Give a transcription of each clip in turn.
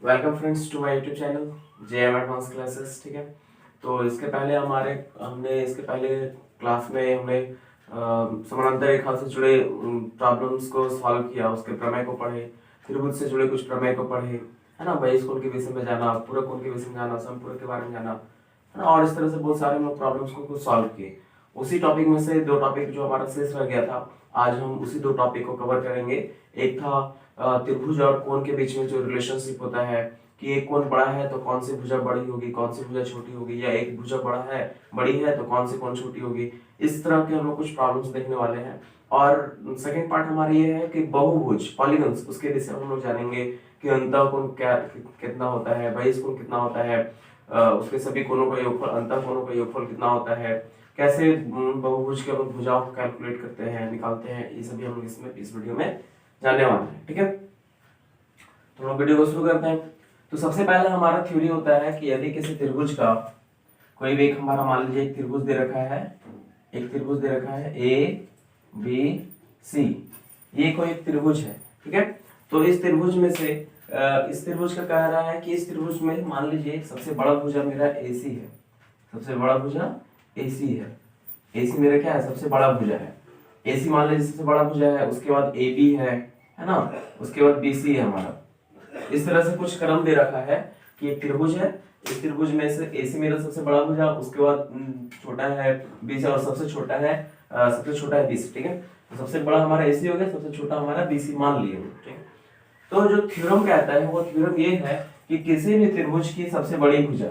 Welcome friends to my YouTube channel JM advance classes. ठीक है, तो इसके पहले क्लास में हमने समानांतर रेखा से जुड़े प्रॉब्लम्स को सॉल्व किया, उसके प्रमेय को पढ़े, त्रिभुज से जुड़े कुछ प्रमेय को पढ़े, है ना। बहिष कोण के विषय में जाना, पूरक कोण के विषय में जाना, समपूरक के बारे में जाना, है ना। और इस तरह से बहुत सारे हम लोग प्रॉब्लम्स को कुछ सॉल्व किए। उसी टॉपिक में से दो टॉपिक जो हमारा शेष रह गया था, आज हम उसी दो टॉपिक को कवर करेंगे। एक था त्रिभुज और कोण के बीच में जो रिलेशनशिप होता है कि एक कोण बड़ा है तो कौन सी भुजा बड़ी होगी, कौन सी भुजा छोटी होगी, या एक भुजा बड़ी है तो कौन सी कोण छोटी होगी। इस तरह के हम लोग कुछ प्रॉब्लम्स देखने वाले हैं। और सेकंड पार्ट हमारा ये है कि बहुभुज पॉलीगन्स, उसके विषय में हम लोग जानेंगे कि अंतःकोण क्या कितना होता है, बहिष कोण कितना होता है, उसके सभी कोणों का योगफल, अंतःकोणों का योगफल कितना होता है, कैसे बहुभुज के भुजाओं को कैलकुलेट करते हैं, निकालते हैं, ये सभी हम लोग इसमें इस वीडियो में जानने वाले हैं। ठीक है, तो हम लोग वीडियो को शुरू करते हैं। तो सबसे पहले हमारा थ्योरी होता है कि यदि किसी त्रिभुज का कोई भी एक हमारा मान लीजिए एक त्रिभुज दे रखा है, एक त्रिभुज दे रखा है ABC, ये कोई एक त्रिभुज है। ठीक है, तो इस त्रिभुज में से इस त्रिभुज का कह रहा है कि इस त्रिभुज में मान लीजिए सबसे बड़ा भुजा मेरा AC है, सबसे बड़ा भुजा AC है। AC मेरा क्या है, सबसे बड़ा भुजा है। AC मान लीजिए सबसे बड़ा भुजा है, उसके बाद AB है ना, उसके बाद BC है हमारा। इस तरह से कुछ क्रम दे रखा है कि एक त्रिभुज है, इस त्रिभुज में से AC मेरा सबसे बड़ा भुजा, उसके बाद छोटा है BC और सबसे छोटा है BC। ठीक है, तो सबसे बड़ा हमारा AC हो गया, सबसे छोटा हमारा BC मान लिए। ठीक है, तो जो थ्योरम कहता है वो थ्योरम ये है कि किसी भी त्रिभुज की सबसे बड़ी भुजा,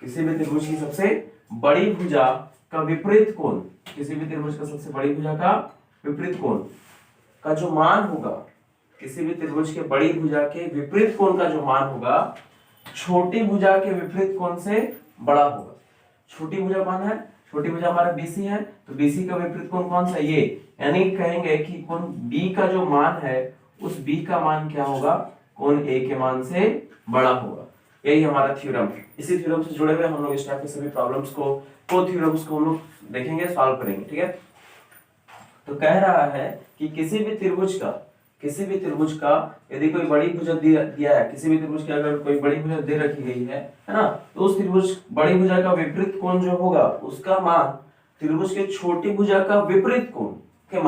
किसी भी त्रिभुज की सबसे बड़ी भुजा का विपरीत कोण, किसी भी त्रिभुज का सबसे बड़ी भुजा का विपरीत कोण का जो मान होगा, किसी भी त्रिभुज के बड़ी भुजा के विपरीत कोण का जो मान होगा, छोटी भुजा के विपरीत कोण से बड़ा होगा। छोटी भुजा कौन है, छोटी भुजा हमारा BC है, तो BC का विपरीत कोण कौन सा, ये, यानी कहेंगे कि कोण B का जो मान है उस B का मान क्या होगा, कोण A के मान से बड़ा होगा। यही हमारा थ्योरम है। इसी थ्योरम से जुड़े हुए हम लोग इस टाइप के सभी प्रॉब्लम्स को थ्योरम्स को हम लोग देखेंगे, सॉल्व करेंगे। ठीक है, तो कह रहा है कि किसी भी त्रिभुज का यदि कोई बड़ी भुजा दिया है, किसी भी त्रिभुज की अगर कोई बड़ी भुजा दे रखी गई है ना, तो उस त्रिभुज बड़ी भुजा का विपरीत कोण जो होगा उसका मान त्रिभुज के छोटी भुजा का विपरीत कोण के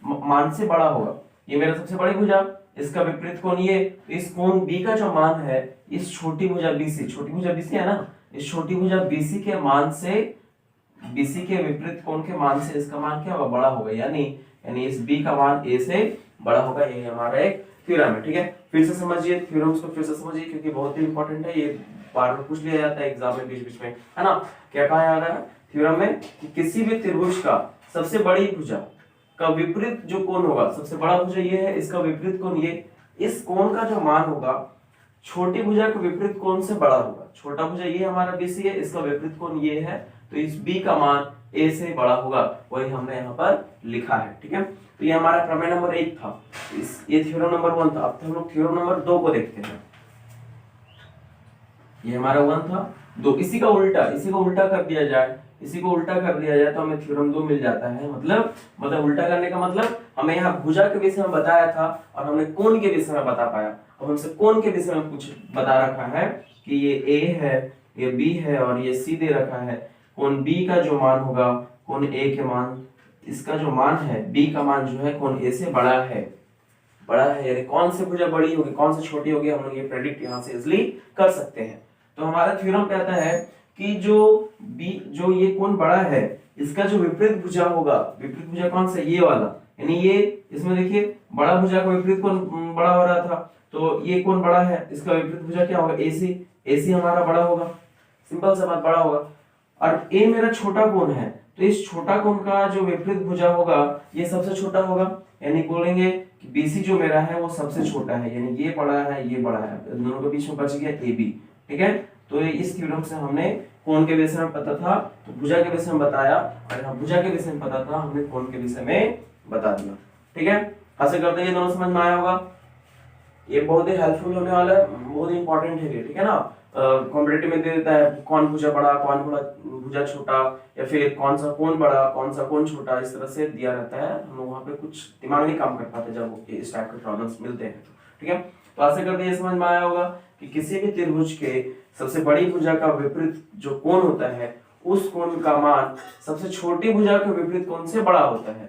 मान से बड़ा होगा। ये मेरा सबसे बड़ी भुजा, इसका विपरीत कोण ये, इस कोण B का जो मान है इस छोटी भुजा BC है ना, इस छोटी भुजा BC के मान से, BC के विपरीत कोण के मान से इसका मान क्या होगा, बड़ा होगा। यानी इस B का मान A से बड़ा होगा। ये हमारा एक थ्योरम है। ठीक है, फिर से समझिए, थ्योरम्स को फिर से समझिए क्योंकि बहुत ही इंपॉर्टेंट है, ये बार बार पूछ लिया जाता है एग्जाम में बीच बीच में, है ना। क्या कहा जा रहा है थ्योरम में कि किसी भी त्रिभुज का सबसे बड़ी भुजा का विपरीत जो कोण होगा, सबसे बड़ा भुजा ये है, इसका विपरीत कोण ये, इस कोण का जो मान होगा छोटी भुजा के विपरीत कोण से बड़ा होगा। छोटा भुजा ये हमारा BC है, इसका विपरीत कोण ये है, तो इस B का मान A से बड़ा होगा। वही हमने यहाँ पर लिखा है। ठीक है, तो ये हमारा प्रमेय नंबर 1 था, ये थ्योरम नंबर 1 था। अब हम लोग थ्योरम नंबर 2 को देखते हैं। ये हमारा 1 था, 2, इसी को उल्टा कर दिया जाए, तो हमें थ्योरम 2 मिल जाता है। मतलब उल्टा करने का मतलब हमें यहाँ भुजा के विषय में बताया था और हमने कोण के विषय में बता पाया। अब हमसे कोण के विषय में कुछ बता रखा है कि ये A है, ये B है और ये C दे रखा है। कोण B का जो मान होगा, कोण A के मान, इसका जो मान है B का मान जो है कोण A से बड़ा है। यानी कौन सी भुजा बड़ी होगी, कौन सी छोटी होगी, हम लोग ये प्रेडिक्ट यहाँ से इजिली कर सकते हैं। तो हमारा थ्योरम कहता है कि जो ये कोण बड़ा है, इसका जो विपरीत भुजा होगा, विपरीत भुजा कौन सा, ये वाला, यानी ये, इसमें देखिए बड़ा भुजा का विपरीत कोण बड़ा हो रहा था, तो ये कोण बड़ा है, इसका विपरीत भुजा क्या होगा, AC हमारा बड़ा होगा, सिंपल सा बात, बड़ा होगा। और A मेरा छोटा कोण है, तो इस छोटा कोण का जो विपरीत भुजा होगा ये सबसे छोटा होगा, यानी बोलेंगे कि BC जो मेरा है वो सबसे छोटा है, यानी ये बड़ा है, ये बड़ा है, दोनों के बीच में बच गया AB। ठीक है, तो इस थ्योरम से हमने कोण के विषय में पता था तो भुजा के विषय में बताया, और यहाँ भुजा के विषय में पता था हमने कोण के विषय में बता दिया। ठीक है, ऐसे करते ये दोनों समझ में आया होगा। ये बहुत ही हेल्पफुल होने वाला है, बहुत ही इंपॉर्टेंट है ये। ठीक है ना, कॉम्पिटिटिव में दे देता है कौन भुजा बड़ा, कौन भुजा छोटा, या फिर कौन सा कोण बड़ा, कौन सा कोण छोटा, इस तरह से दिया रहता है। हम लोग वहाँ पे कुछ दिमाग नहीं काम कर पाते जब इस टाइप के प्रॉब्लम्स मिलते हैं। ठीक है, तो आशा करते हैं समझ में आया होगा कि किसी भी त्रिभुज के सबसे बड़ी भुजा का विपरीत जो कोण होता है उस कोण का मान सबसे छोटी भुजा के विपरीत कोण से बड़ा होता है।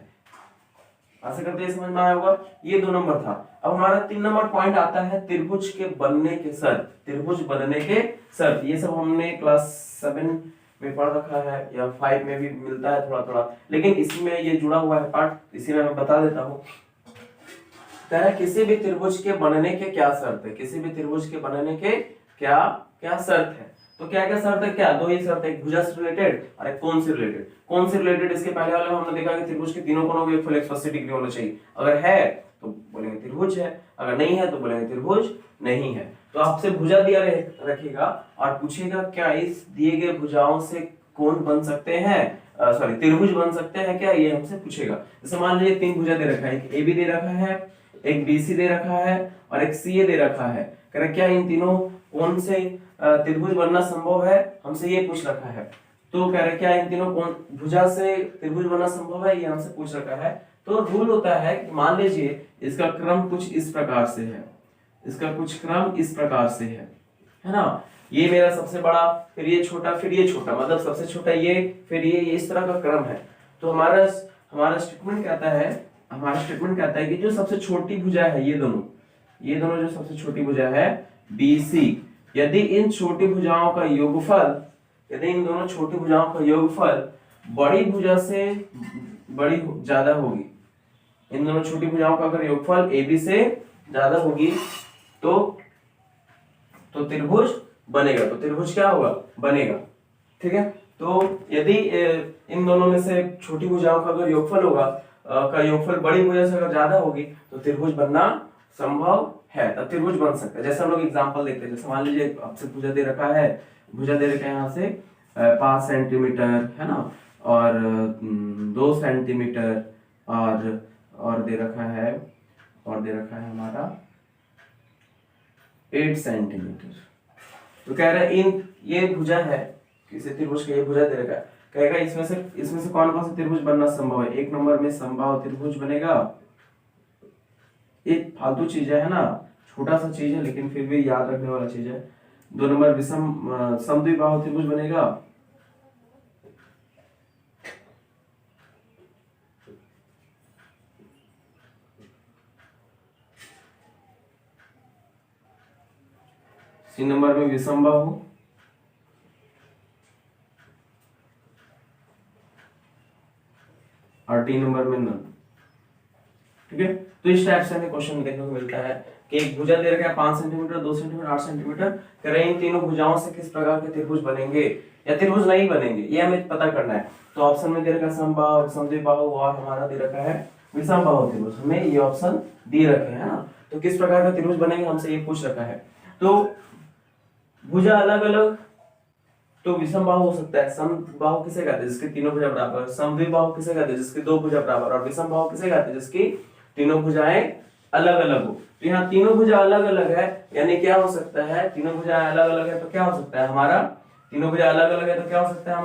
आशा करते हैं समझ में आया होगा। ये 2 नंबर था। अब हमारा 3 नंबर पॉइंट आता है त्रिभुज के बनने के शर्त। त्रिभुज बनने के शर्त, ये सब हमने क्लास 7 में पढ़ रखा है या 5 में भी मिलता है थोड़ा थोड़ा, लेकिन इसमें ये जुड़ा हुआ है पार्ट, इसी में मैं बता देता हूँ। किसी भी त्रिभुज के बनने के क्या शर्त है, किसी भी त्रिभुज के बनने के क्या क्या शर्त है। तो क्या क्या शर्त है, क्या 2 ही शर्त है, एक भुजा से रिलेटेड और एक कोण से रिलेटेड। कोण से रिलेटेड इसके पहले वाले में हमने देखा कि त्रिभुज के तीनों कोणों के योगफल 180 डिग्री होना चाहिए। अगर है तो बोलेंगे त्रिभुज है, अगर नहीं है तो बोलेंगे त्रिभुज नहीं है। तो आपसे भुजा दिया रखेगा और पूछेगा क्या इस दिए गए भुजाओं से कोण बन सकते हैं, सॉरी त्रिभुज बन सकते हैं क्या, ये हमसे पूछेगा। जैसे मान लीजिए 3 भुजा दे रखा है, एक AB दे रखा है, एक BC दे रखा है और एक CA दे रखा है। कह रहा क्या इन तीनों कोण से त्रिभुज बनना संभव है, हमसे ये पूछ रखा है। तो कह रहे क्या इन तीनों कोण भुजा से त्रिभुज बनना संभव है, ये हमसे पूछ रखा है। तो रूल होता है कि मान लीजिए इसका क्रम कुछ इस प्रकार से है, इसका कुछ क्रम इस प्रकार से है ना। ये मेरा सबसे बड़ा, फिर ये छोटा, फिर ये छोटा, मतलब सबसे छोटा ये, फिर ये इस तरह का क्रम है। तो हमारा स्टेटमेंट कहता है कि जो सबसे छोटी भुजा है ये दोनों जो सबसे छोटी भुजा है BC, यदि इन छोटी भुजाओं का योगफल, यदि इन दोनों छोटी भुजाओं का योगफल बड़ी भुजा से बड़ी ज्यादा होगी, इन दोनों छोटी भुजाओं का अगर योगफल AB से ज्यादा होगी तो त्रिभुज बनेगा। तो त्रिभुज क्या होगा, बनेगा। ठीक है। तो यदि इन दोनों में से छोटी भुजाओं का अगर योगफल होगा का योगफल बड़ी भुजा से अगर ज्यादा होगी तो त्रिभुज बनना संभव है, तब त्रिभुज बन सकता है। जैसे हम लोग एग्जांपल देखते हैं, जैसे मान लीजिए आपसे भुजा दे रखा है, भुजा दे रखा है यहाँ से 5 सेंटीमीटर है ना, और 2 सेंटीमीटर और दे रखा है हमारा 8 सेंटीमीटर। तो कह रहा है ये भुजा है, किसी त्रिभुज का ये भुजा दे रखा है, कहेगा इसमें से कौन कौन सा त्रिभुज बनना संभव है। 1 नंबर में समबाहु त्रिभुज बनेगा। एक फालतू चीज है ना, छोटा सा चीज है लेकिन फिर भी याद रखने वाला चीज है। 2 नंबर समद्विबाहु त्रिभुज बनेगा। C नंबर में विषमबाहु, और D नंबर में नन। ठीक है। तो इस टाइप से हमें क्वेश्चन देखने को मिलता है कि एक भुजा दे रखा है 5 सेंटीमीटर, 2 सेंटीमीटर, 8 सेंटीमीटर, कह रहे हैं इन तीनों भुजाओं से किस प्रकार के त्रिभुज बनेंगे या त्रिभुज नहीं बनेंगे, ये हमें पता करना है। तो ऑप्शन में दे रखा है समबाहु, समद्विबाहु, और हमारा दे रखा है विषमबाहु त्रिभुज, हमें ये ऑप्शन दे रखे हैं ना। तो किस प्रकार का त्रिभुज बनेंगे हमसे ये पूछ रखा है। तो भुजा अलग अलग, तो विषमबाहु हो सकता है। समबाहु किसे कहते हैं, जिसके तीनों भुजा बराबर। समद्विबाहु किसे कहते हैं, जिसके 2 भुजा बराबर। और विषमबाहु किसे कहते हैं, जिसकी तीनों भुजाएं अलग अलग हो। तो यहाँ तीनों भुजा अलग अलग है, यानी क्या हो सकता है, तीनों भुजाएं अलग अलग है तो क्या हो सकता है हमारा, तीनों भुजा अलग अलग है तो क्या हो सकता है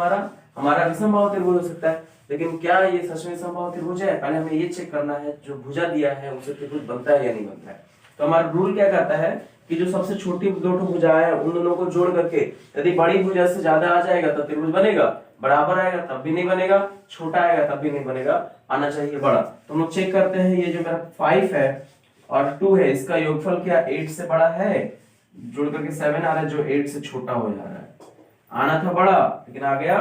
हमारा विषमबाहु त्रिभुज हो सकता है। लेकिन क्या ये सच में विषमबाहु त्रिभुज है, पहले हमें ये चेक करना है जो भुजा दिया है उसे त्रिभुज बनता है या नहीं बनता है। तो हमारा रूल क्या कहता है कि जो सबसे छोटी 2 भुजाएं हैं उन दोनों को जोड़ करके यदि बड़ी भुजा से ज्यादा आ जाएगा तो त्रिभुज बनेगा, बराबर आएगा तब भी नहीं बनेगा, छोटा आएगा तब भी नहीं बनेगा, आना चाहिए बड़ा। तो हम लोग चेक करते हैं, ये जो मेरा 5 है और 2 है, इसका योगफल क्या 8 से बड़ा है, जोड़ करके 7 आ रहा है जो 8 से छोटा हो जा रहा है। आना था बड़ा लेकिन आ गया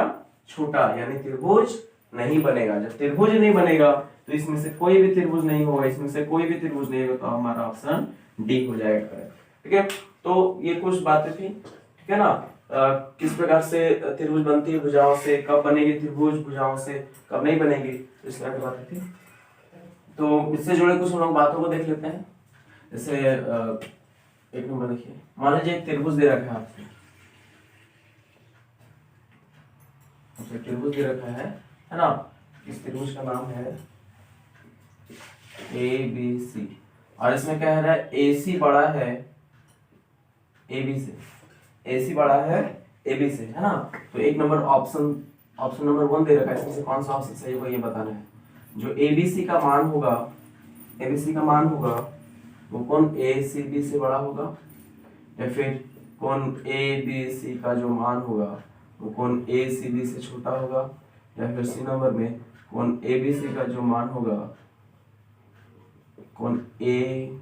छोटा, यानी त्रिभुज नहीं बनेगा। जब त्रिभुज नहीं बनेगा तो इसमें से कोई भी त्रिभुज नहीं होगा, इसमें से कोई भी त्रिभुज नहीं होगा, तो हमारा ऑप्शन डी हो जाएगा करेक्ट। ठीक है। तो ये कुछ बातें थी, ठीक है ना, किस प्रकार से त्रिभुज बनती है भुजाओं से, कब बनेगी त्रिभुज भुजाओं से, कब नहीं बनेगी, इस तरह की बातें थी। तो इससे जुड़े कुछ हम लोग बातों को देख लेते हैं। जैसे 1 नंबर देखिए, मान लीजिए एक त्रिभुज दे रखा है आपसे, त्रिभुज दे रखा है ना। इस त्रिभुज का नाम है ABC और इसमें क्या है, AC बड़ा है AB से, AC बड़ा है AB से, है ना। तो 1 नंबर ऑप्शन नंबर 1 दे रखा है, इसमें से कौन सा ऑप्शन सही होगा ये बताना है। जो ABC का मान होगा वो कोण ए सी बी से बड़ा होगा, या फिर कोण ए बी सी का जो मान होगा वो कोण ए सी बी से छोटा होगा, या फिर सी नंबर में कोण ए बी सी का जो मान होगा कोण ए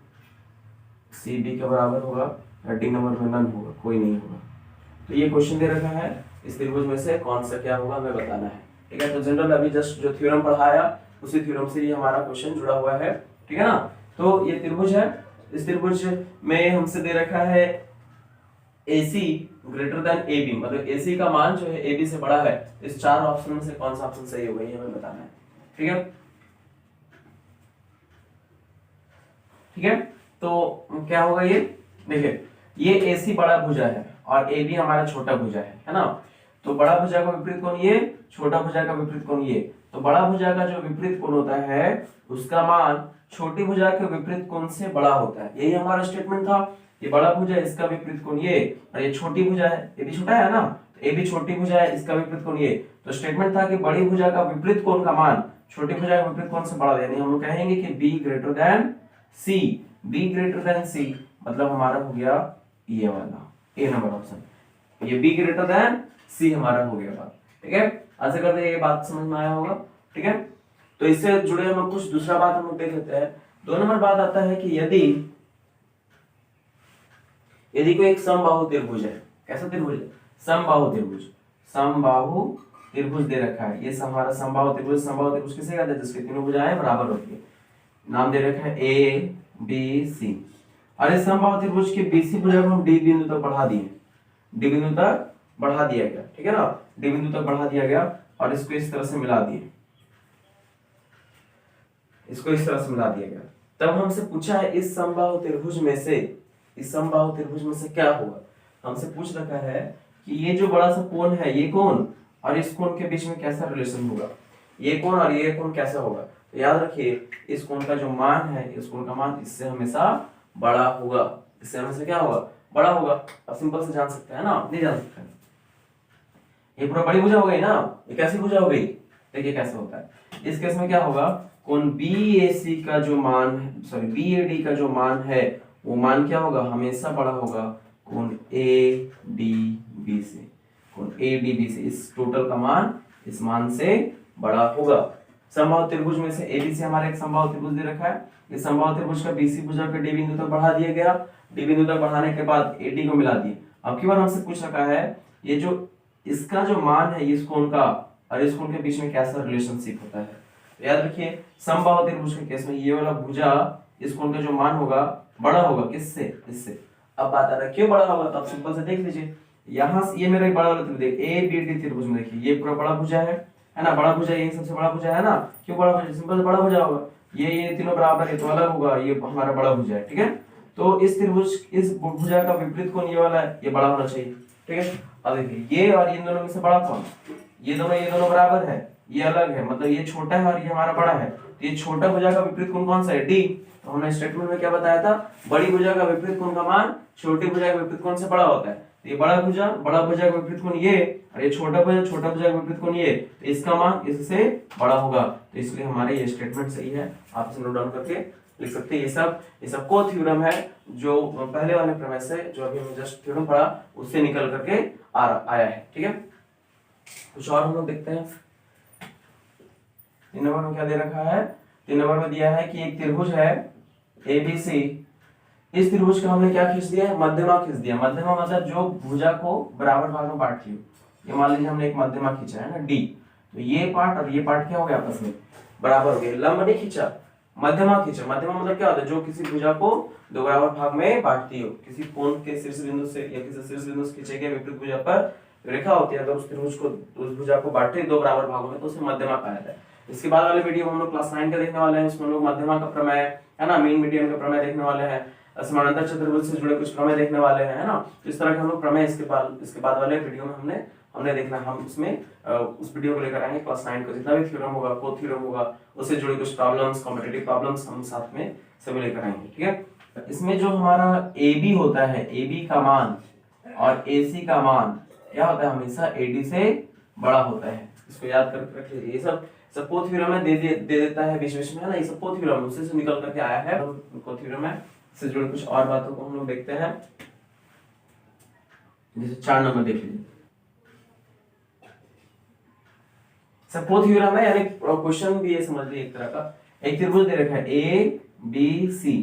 सी बी के बराबर होगा, या डी नंबर में नन होगा, कोई नहीं होगा। तो ये क्वेश्चन दे रखा है, इस त्रिभुज में से कौन सा क्या होगा हमें बताना है, ठीक है। तो जनरल अभी जस्ट जो थ्योरम पढ़ाया उसी थ्योरम से ये हमारा क्वेश्चन जुड़ा हुआ है, ठीक है ना। तो ये त्रिभुज है, इस त्रिभुज में हमसे दे रखा है AC ग्रेटर देन AB, मतलब AC का मान जो है AB से बड़ा है। इस चार ऑप्शन में से कौन सा ऑप्शन सही होगा ये हमें बताना है, ठीक है। ठीक है, तो क्या होगा ये, देखिए ये AC बड़ा भुजा है और AB हमारा छोटा भुजा है ना। तो बड़ा भुजा का विपरीत कोण ये, छोटा भुजा का विपरीत कोण ये। तो बड़ा भुजा का जो विपरीत कोण होता है उसका मान छोटी भुजा के विपरीत कोण से बड़ा होता है, यही हमारा स्टेटमेंट था। ये बड़ा भुजा है, इसका विपरीत कोण ये, और ये छोटी भुजा है, ये भी छोटा है ना, तो ये भी छोटी भुजा है, इसका विपरीत कोण ये। तो स्टेटमेंट था कि बड़ी भुजा का विपरीत कोण का मान छोटी भुजा के विपरीत कोण से बड़ा, यानी हम लोग कहेंगे कि B greater than C, B greater than C, मतलब हमारा हो गया ये वाला ए नंबर ऑप्शन, ये B ग्रेटर देन C हमारा हो गया बात, ठीक है। ऐसे करते ये बात समझ में आया होगा, ठीक है। तो इससे जुड़े हम कुछ दूसरा बात हम लोग देख लेते हैं। 2 नंबर बात आता है कि यदि कोई एक समबाहु त्रिभुज है, कैसा त्रिभुज है, समबाहु त्रिभुज, समबाहु त्रिभुज दे रखा है, ये हमारा समबाहु त्रिभुज। समबाहु त्रिभुज किसे कहते हैं, जिसके तीनों भुजाएं बराबर होती है, नाम दे रखा है A B C। और इस समबाहु त्रिभुज के BC भुजा को हम D बिंदु तक बढ़ा दिए, D बिंदु तक बढ़ा दिया गया, ठीक है ना, D बिंदु तक बढ़ा दिया गया और इसको इस तरह से मिला दिए, इसको इस तरह से मिला दिया गया। तब हमसे पूछा है इस समबाहु त्रिभुज में से, इस समबाहु त्रिभुज में से क्या होगा। हमसे पूछ रखा है कि ये जो बड़ा सा कोण है, ये कोण और इस कोण के बीच में कैसा रिलेशन होगा, ये कोण और ये कोण कैसा होगा। तो याद रखिए इस कोण का जो मान है, इस कोण का मान इससे हमेशा बड़ा होगा, इससे हमेशा क्या होगा, बड़ा होगा। अब सिंपल से जान सकते हैं ना, नहीं जान सकते, ये पूरा बड़ी भुजा हो गई ना, ये कैसी भुजा हो गई, देखिए कैसे होता है। इस केस में क्या होगा, कोण BAC का जो मान है, सॉरी BAD का जो मान है वो मान क्या होगा, हमेशा बड़ा होगा कोण ADB से, कोण ADB से, इस टोटल का मान इस मान से बड़ा होगा। समबाहु त्रिभुज में से ABC हमारा एक समबाहु त्रिभुज दे रखा है, इस समबाहु त्रिभुज का BC भुजा को D बिंदु तक बढ़ा दिया गया, D बिंदु तक बढ़ाने के बाद AD को मिला दिए। अब की बार हमसे पूछ रखा है ये जो इसका जो मान है इस कोण का और इस कोण के बीच में कैसा रिलेशनशिप होता है। तो याद रखिए समबाहु त्रिभुज के केस में ये वाला भुजा इस कोण का जो मान होगा बड़ा होगा, किससे, इससे। अब बात आ रहा है क्यों बड़ा होगा, तो आप सिंपल से देख लीजिए, यहाँ से ये मेरा एक बड़ा वाला त्रिभुज ABD त्रिभुज में देखिए ये पूरा बड़ा भुजा है ना, बड़ा भुजा, ये सबसे बड़ा भुजा है ना, क्यों बड़ा भुजा, सिंपल से बड़ा भुजा होगा, ये तीनों बराबर है तो अलग होगा, ये हमारा बड़ा भुजा है, ठीक है। तो इस त्रिभुज, इस भुजा का विपरीत कोण ये वाला है, ये बड़ा होना चाहिए, ठीक है। अब देखिए ये और इन दोनों में से बड़ा कौन, ये दोनों बराबर है, ये अलग है, मतलब ये छोटा है और ये हमारा बड़ा है, तो ये छोटा भुजा का विपरीत कोण कौन सा है, D। तो हमने स्टेटमेंट में क्या बताया था, बड़ी भुजा का विपरीत कोण का मान छोटी भुजा के विपरीत कोण से बड़ा होता है। तो ये बड़ा भुजा का विपरीत कोण ये, और ये छोटा भुजा का विपरीत कोण ये, तो इसका मान इससे बड़ा होगा। तो इसलिए हमारे ये स्टेटमेंट सही है, आप इसे नोट डाउन करके लिख सकते हैं। ये सब को थ्योरम है जो पहले वाले प्रमेय से, जो अभी हमने जस्ट थ्योरम पढ़ा उससे निकल करके आया है, ठीक है। कुछ और हम लोग देखते हैं। 3 नंबर में क्या दे रखा है, 3 नंबर में दिया है कि एक त्रिभुज है ABC, इस त्रिभुज का हमने क्या खींच दिया है, मध्यमा खींच दिया। मध्यमा मतलब जो भुजा को बराबर भाग में बांट लियो, ये मान लीजिए हमने एक मध्यमा खींचा है ना D, तो ये पार्ट और ये पार्ट क्या हो गया, आपस में बराबर हो गया। लंब नहीं खींचा, मध्यमा खींचा। मध्यमा मतलब क्या होता है, जो किसी भुजा को दो बराबर भाग में बांटती हो, किसी कोण के शीर्ष बिंदु से या किसी शीर्ष बिंदु से खींचे गए विपरीत भुजा पर रेखा होती है, अगर उस त्रिभुज को, उस भुजा को बांटे दो बराबर भागों में तो उसे मध्यमा कहा जाता है। इसके बाद वाले वीडियो में हम लोग क्लास 9 का देखने वाले हैं, इसमें हम लोग मध्यमा का प्रमेय है ना, मीन मीडियन का प्रमेय देखने वाले हैं, समानांतर चतुर्भुज से जुड़े कुछ प्रमेय देखने वाले हैं, है ना। तो इस तरह के हम लोग प्रमेय इसके बाद वाले वीडियो में हमने देखना, हम उसमें उस वीडियो को लेकर आएंगे। क्लास 9 का जितना भी थ्योरम होगा, को थ्योरम होगा, उससे जुड़े कुछ प्रॉब्लम्स, कॉम्पिटिटिव प्रॉब्लम्स हम साथ में सभी लेकर आएंगे, ठीक है। इसमें जो हमारा AB होता है, AB का मान और AC का मान क्या होता है, हमेशा AD से बड़ा होता है। इसको याद करके रखिए, ये सब को थ्योरम में दे देता है बीच में, है ना, ये सब को थ्योरम उससे निकल करके आया है, को थ्योरम है इससे जुड़े कुछ और बातों को हम लोग देखते हैं। जैसे 4 नंबर देख लीजिए, सपोज थ्योरम है, यानी क्वेश्चन भी ये समझ लीजिए एक तरह का। एक त्रिभुज दे रखा है ए बी सी,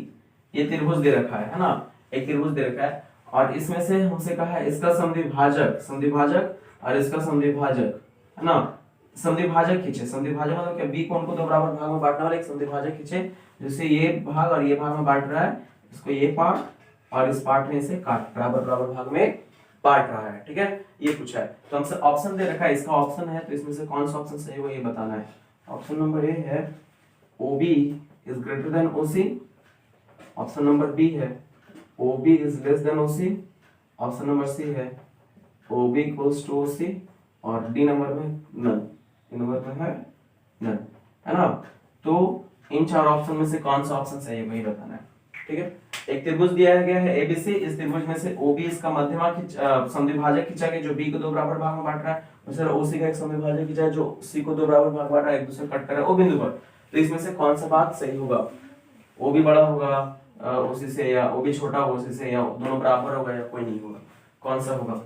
ये त्रिभुज दे रखा है ना, एक त्रिभुज दे रखा है, और इसमें से हमसे कहा है इसका समद्विभाजक, समद्विभाजक और इसका समद्विभाजक, है ना, समद्विभाजक खींचे। समद्विभाजक मतलब क्या, बी कोण को दो बराबर भाग में बांटने वाला एक समद्विभाजक खींचे, जिससे ये भाग और ये भाग में बांट रहा है, इसको ये पार्ट और इस पार्ट में इसे काट बराबर बराबर भाग में बांट रहा है। ठीक है, ये पूछा है। तो हमसे ऑप्शन दे रखा है, इसका ऑप्शन है, तो इसमें से कौन सा ऑप्शन सही होगा ये बताना है। ऑप्शन नंबर ए है OB is greater than OC, option number B है OB is less than OC, option number C है OB इक्वल्स टू OC, और डी नंबर में नन, डी नंबर में है नन, है ना। तो इन 4 ऑप्शन में से कौन सा ऑप्शन सही है वही बताना है। ठीक है, एक त्रिभुज दिया गया है ABC, इस त्रिभुज में से OB इसका मध्यमा समद्विभाजक खींचा गया जो B को 2 बराबर भाग में बांट रहा है, उसे OC का एक समद्विभाजक खींचा है जो C को 2 बराबर भाग बांट रहा है, एक दूसरे कट कर रहा है O बिंदु पर। तो इसमें से कौन सा बात सही होगा, OB बड़ा होगा OC से, या OB छोटा होगा OC से, या दोनों बराबर होगा, या कोई नहीं होगा, कौन सा होगा।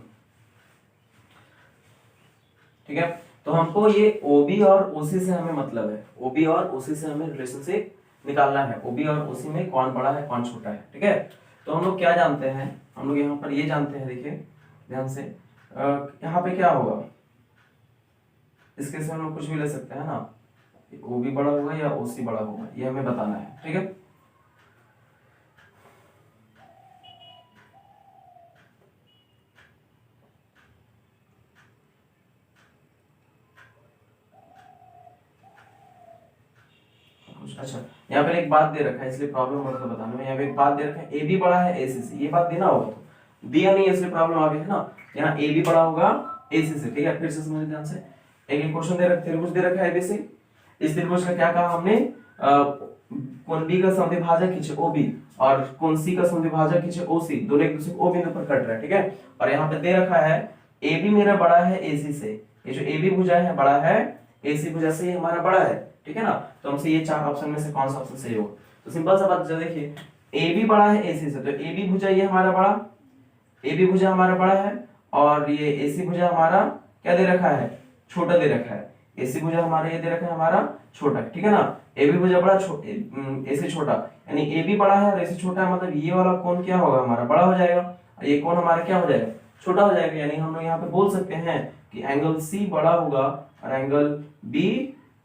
ठीक है, तो हमको ये OB और OC से हमें मतलब है, OB और OC से हमें रिलेशनशिप निकालना है, OB और OC में कौन बड़ा है कौन छोटा है। ठीक है, तो हम लोग क्या जानते हैं, हम लोग यहाँ पर ये जानते हैं, देखिए ध्यान से, यहाँ पे क्या होगा, इसके से हम लोग कुछ भी ले सकते हैं ना, OB बड़ा होगा या OC बड़ा होगा, ये हमें बताना है। ठीक है, अच्छा यहाँ पर एक बात दे रखा है इसलिए प्रॉब्लम हो रहा था बताने में। यहाँ पे एक बात दे रखा है AB बड़ा है AC से, ये बात देना होगा, तो दिया नहीं है इसलिए प्रॉब्लम आ गई है ना। यहाँ AB बड़ा होगा AC से। ठीक है, फिर से समझिए ध्यान से, एक क्वेश्चन दे रखा, त्रिभुज दे रखा है ABC, इस त्रिभुज का क्या कहा हमने, कोण B का समद्विभाजक खींचे OB और कोण C का समद्विभाजक खींचे OC, दोनों एक दूसरे को O बिंदु पर कट रहा है। ठीक है, और यहाँ पे दे रखा है AB मेरा बड़ा है AC से, ये जो AB भुजा है बड़ा है AC भुजा से, ये हमारा बड़ा है। ठीक है ना, तो हमसे ये 4 ऑप्शन में से कौन सा ऑप्शन सही होगा। तो सिंपल सा बात देखिए, AB बड़ा है AC से, तो AB भुजा ये हमारा बड़ा, AB भुजा हमारा बड़ा है, और ये AC भुजा हमारा क्या दे रखा है, छोटा दे रखा है। AC भुजा हमारा ये दे रखा है हमारा छोटा। ठीक है ना, AB भुजा बड़ा AC छोटा, यानी AB बड़ा है और AC छोटा है, मतलब ये वाला कोण क्या होगा हमारा बड़ा हो जाएगा, और ये कोण हमारा क्या हो जाएगा छोटा हो जाएगा। यानी हम लोग यहाँ पे बोल सकते हैं कि एंगल C बड़ा होगा और एंगल B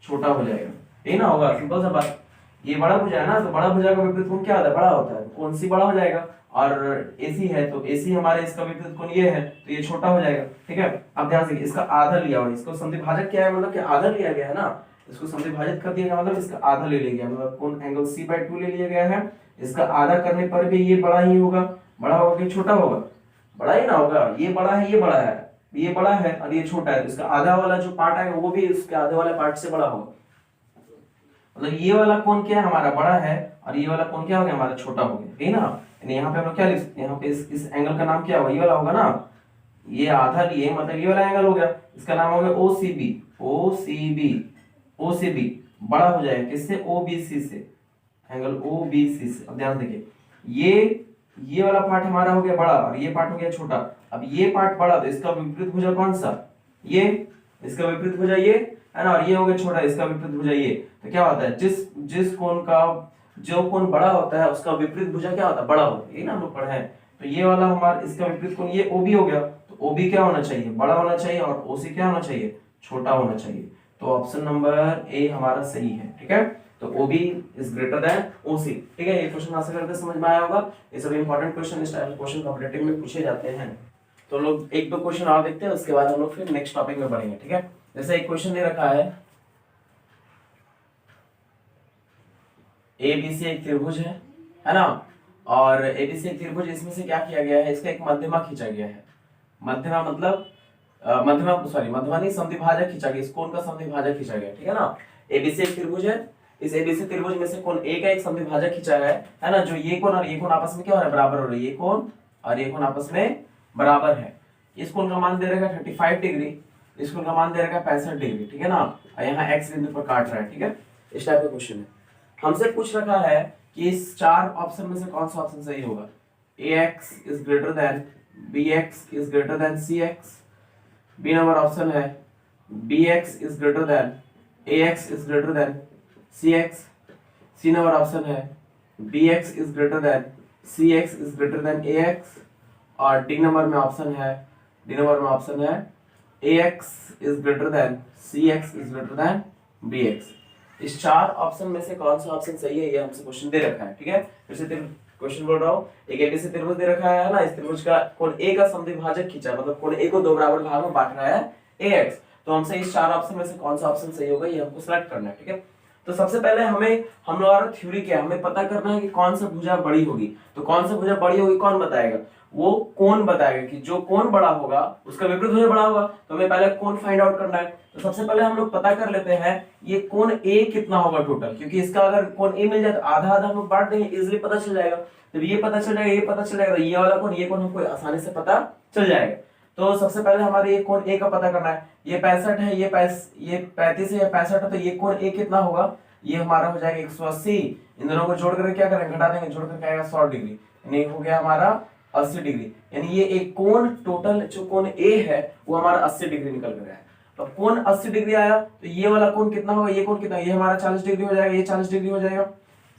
छोटा हो जाएगा, यही ना होगा, सिंपल सा बात। ये बड़ा भुजा है ना, तो बड़ा भुजा का विपरीत कोण क्या होता है, बड़ा होता है, कोण C बड़ा हो जाएगा, और AC है तो AC हमारे इसका विपरीत कोण ये है, तो ये छोटा हो जाएगा। ठीक है, अब ध्यान से इसका आधा लिया हुआ, इसको समद्विभाजक क्या है, मतलब कि आधा लिया गया है ना, इसको समद्विभाजित कर दिया गया मतलब इसका आधा ले लिया गया, मतलब कोण एंगल C/2 ले लिया गया है, इसका आधा करने पर भी ये बड़ा ही होगा, बड़ा होगा कि छोटा होगा, बड़ा ही ना होगा, ये बड़ा है ये बड़ा है, ये बड़ा है और ये छोटा है, तो इसका आधा वाला जो पार्ट आएगा वो भी इसके आधे वाले पार्ट से बड़ा होगा, मतलब ये वाला कोण क्या है हमारा बड़ा है और ये वाला कोण क्या हो गया हमारा छोटा हो गया, ठीक ना। यानी यहाँ पे हम लोग क्या लिख सकते हैं, यहाँ पे इस एंगल का नाम क्या होगा, ये वाला होगा ना, ये आधा लिए मतलब ये वाला एंगल हो गया, इसका नाम हो गया OCB, OCB, OCB बड़ा हो जाएगा किससे, OBC से, एंगल OBC से। अब ध्यान देखिए, ये वाला पार्ट हमारा हो गया बड़ा और ये पार्ट हो गया छोटा। अब ये पार्ट बड़ा तो इसका विपरीत भुजा कौन सा, ये, इसका विपरीत भुजा ये है ना, और ये हो गया छोटा, इसका विपरीत भुजा ये। तो क्या होता है, जिस कोण का जो कोण बड़ा होता है उसका विपरीत भुजा क्या होता है, बड़ा होता है, ये ना हम लोग पढ़े हैं। तो ये वाला हमारा इसका विपरीत कोण ये OB हो गया, तो OB क्या होना चाहिए, बड़ा होना चाहिए, और OC क्या होना चाहिए, छोटा होना चाहिए। तो ऑप्शन नंबर ए हमारा सही है। ठीक है, तो OB is greater than OC। ठीक है, ये क्वेश्चन आशा करते समझ में आया होगा। ये सब इंपॉर्टेंट क्वेश्चन इस टाइप के क्वेश्चन कॉम्पिटिटिव में पूछे जाते हैं। तो लोग एक दो क्वेश्चन और देखते हैं, उसके बाद हम लोग फिर नेक्स्ट टॉपिक में बढ़ेंगे। ठीक है, जैसे एक क्वेश्चन दे रखा है, ABC एक त्रिभुज है ना, और ABC एक त्रिभुज, इसमें से क्या किया गया है, इसका एक मध्यमा खींचा गया है। मध्यमा मतलब मध्यमा नहीं, समद्विभाजक खींचा गया, इस कोण का समद्विभाजक खींचा गया। ठीक है ना, ABC एक त्रिभुज है, इस ABC त्रिभुज में से कोण A का एक समद्विभाजक खींचा है ना, जो ये कोण और ये कोण आपस में क्या हो रहा है, बराबर हो रहा है, ये कोण और ये कोण आपस में बराबर है। इस कोण का मान दे रखा है 35 डिग्री, इस कोण का मान दे रखा है 65 डिग्री। ठीक है ना, और यहाँ x बिंदु पर काट रहा है। ठीक है, इस टाइप का क्वेश्चन है। हमसे पूछ रखा है कि इस चार ऑप्शन में से कौन सा ऑप्शन सही होगा। ax is greater than bx is greater than cx। B number option है bx is greater than ax is greater than cx। C number option है bx is greater than cx is greater than ax। और D number में option है ax is greater than cx is greater than bx। इस चार option में से कौन सा ऑप्शन सही है ये हमसे क्वेश्चन दे रखा है। ठीक है, फिर से क्वेश्चन बोल रहा हूँ। एक एबीसी त्रिभुज दे रखा है ना, इस त्रिभुज का कोण ए का समद्विभाजक खींचा, मतलब कोण ए को दो बराबर भाग में बांट रहा है ax। तो हमसे इस चार ऑप्शन में से कौन सा ऑप्शन सही होगा ये हमको सिलेक्ट करना है। ठीक है, तो सबसे पहले हम लोग का थ्योरी क्या है, हमें पता करना है कि कौन सा भुजा बड़ी होगी। तो कौन सा भुजा बड़ी होगी कौन बताएगा, वो कोण बताएगा कि जो कोण बड़ा होगा उसका विपरीत भुजा बड़ा होगा। तो हमें पहले कोण फाइंड आउट करना है। तो सबसे पहले हम लोग पता कर लेते हैं ये कोण ए कितना होगा टोटल, क्योंकि इसका अगर कोण ए मिल जाए तो आधा आधा हम लोग बांट देंगे, इजीली पता चल जाएगा। जब ये पता चल जाएगा, ये पता चल जाएगा, तो ये वाला कोण ये कोण हमको आसानी से पता चल जाएगा। तो सबसे पहले हमारे ये कोण ए का पता करना है। ये 65 है, ये 35 है, ये 65 है, तो ये कोण ए कितना होगा, ये हमारा हो जाएगा 180। इन दोनों को जोड़ करके क्या करेंगे, घटा देंगे, जोड़ करके आएगा 100 डिग्री, यानी हो गया हमारा 80 डिग्री। यानी ये एक कोण टोटल जो कोण ए है वो हमारा 80 डिग्री निकल कर आया। तो कोण 80 डिग्री आया तो ये वाला कोण कितना होगा, ये कोण कितना, ये हमारा 40 डिग्री हो जाएगा, ये 40 डिग्री हो जाएगा।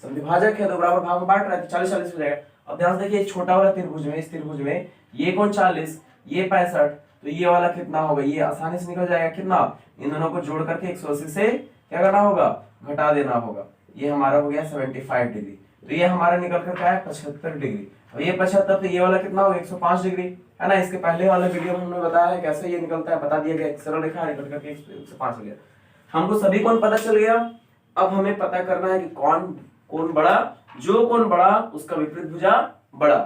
समद्विभाजक है तो बराबर भाग में बांट रहा है तो 40 40 हो जाएगा। अब ध्यान से देखिए छोटा वाला त्रिभुज में, इस त्रिभुज में ये कोण 40, ये 65, तो ये वाला कितना होगा, ये आसानी से निकल जाएगा कितना, इन दोनों को जोड़ करके 180 से क्या करना होगा, घटा देना होगा। ये हमारा हो गया 75 डिग्री। तो ये हमारा निकल कर क्या है 75 डिग्री। और ये 75, तो ये वाला कितना होगा 105 डिग्री, है ना। इसके पहले वाले वीडियो में हमने बताया है कैसे ये निकलता है, बता दिया गया, एक सरल रेखा निकल करके 105 हो गया। हमको सभी कोण पता चल गया। अब हमें पता करना है कि कौन कोण बड़ा, जो कोण बड़ा उसका विपरीत भुजा बड़ा।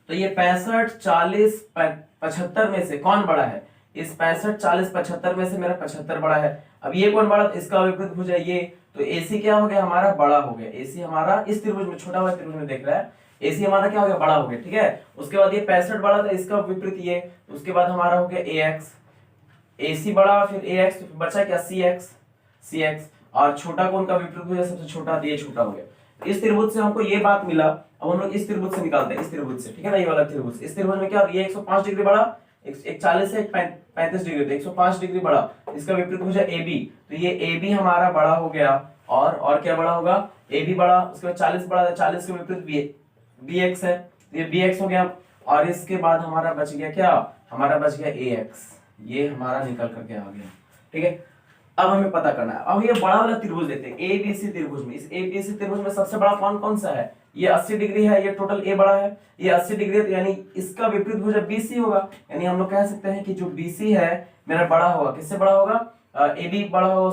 तो ये 65 40 75 में से कौन बड़ा है, इस 65 40 75 में से मेरा 75 बड़ा है। अब ये कौन बड़ा, इसका विपरीत भुजा ये, तो AC क्या हो गया हमारा, बड़ा हो गया। AC हमारा इस त्रिभुज में, छोटा वाला त्रिभुज में देख रहा है, AC हमारा क्या हो गया, बड़ा हो गया। ठीक है, उसके बाद ये 65 बड़ा था, इसका विपरीत ये, उसके बाद हमारा हो गया AX, AC बड़ा, फिर AX, तो बचा क्या CX, और छोटा कोण का विपरीत भुजा सबसे छोटा, ये छोटा हो गया। इस त्रिभुज से हमको ये बात मिला। अब हम लोग इस त्रिभुज से निकालते हैं, इस त्रिभुज से, ठीक है ना, ये वाला त्रिभुज। इस त्रिभुज में क्या, ये 105 डिग्री बड़ा, एक 40 है, 35 डिग्री, तो 105 डिग्री बड़ा, इसका विपरीत भुजा AB, तो ये AB हमारा बड़ा हो गया। और क्या बड़ा होगा, AB बड़ा, उसके बाद 40 बड़ा, 40 के विपरीत BX है, ये BX हो गया। और इसके बाद हमारा बच गया क्या, हमारा बच गया AX, ये हमारा निकल करके आ गया। ठीक है, अब हमें पता करना है। अब ये बड़ा वाला त्रिभुज लेते हैं, ABC त्रिभुज में, इस ABC त्रिभुज में सबसे बड़ा कौन कौन सा है, ये 80 डिग्री है, ये टोटल A बड़ा है, ये 80 डिग्री है, तो यानी इसका विपरीत भुजा BC होगा। यानी हम लोग कह सकते हैं कि जो BC है मेरा बड़ा होगा, किससे बड़ा होगा, AB बड़ा होगा।